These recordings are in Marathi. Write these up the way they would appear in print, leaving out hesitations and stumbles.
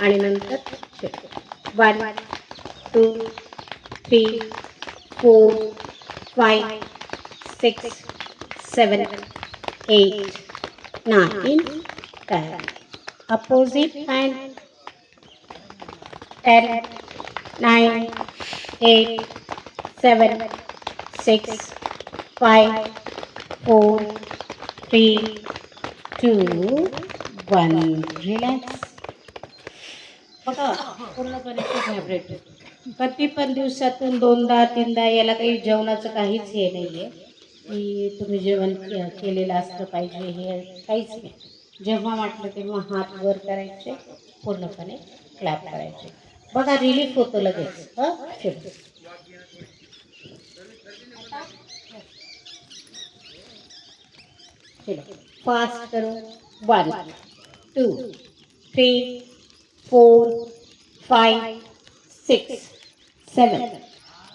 आणि नंतर 1 2 3 4 5 6 7 8 9 10. Opposite hand 10 9 8 7 6 5 4 3 2 1. रिलॅक्स. बघा पूर्णपणे घाबरेट. कधी पण दिवसातून 2दा 3दा याला काही जेवणाचं काहीच हे नाही आहे की तुम्ही जेवण केलेलं असलं पाहिजे, हे काहीच नाही. जेव्हा वाटलं तेव्हा हात वर करायचे, पूर्णपणे क्लॅप करायचे. बघा रिलीफ होतं लगेच. चलो चलो फास्ट करो. 1 2 3 4 5 6 7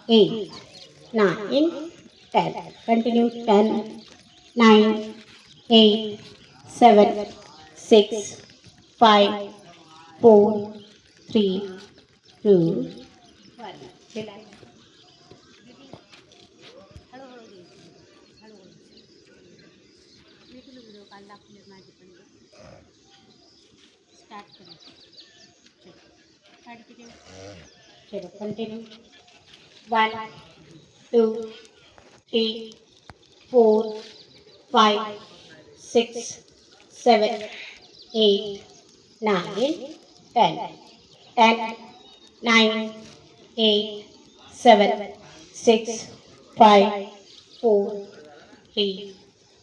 8 9 10. Continue. 10 9 8 7 6 5 4 3 2 1. Relax. चलो कंटिन्यू. 1 2 3 4 5 6 7 8 9 10. 10 9 8 7 6 5 4 3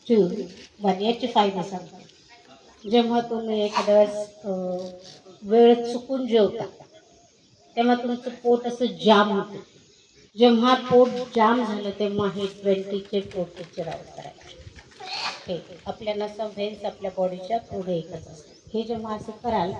2 1. याची फायदा सांगतो. जेव्हा तुम्ही एखाद्या वेळ चुकून जेवता तेव्हा तुमचं पोट असं जाम होतं. जेव्हा पोट जाम झालं तेव्हा हे 20चे पोटचे राऊंड करायचे. हे आपल्या नसा व्हेन्स आपल्या बॉडीच्या पुढे एकच असतात. हे जेव्हा असं कराल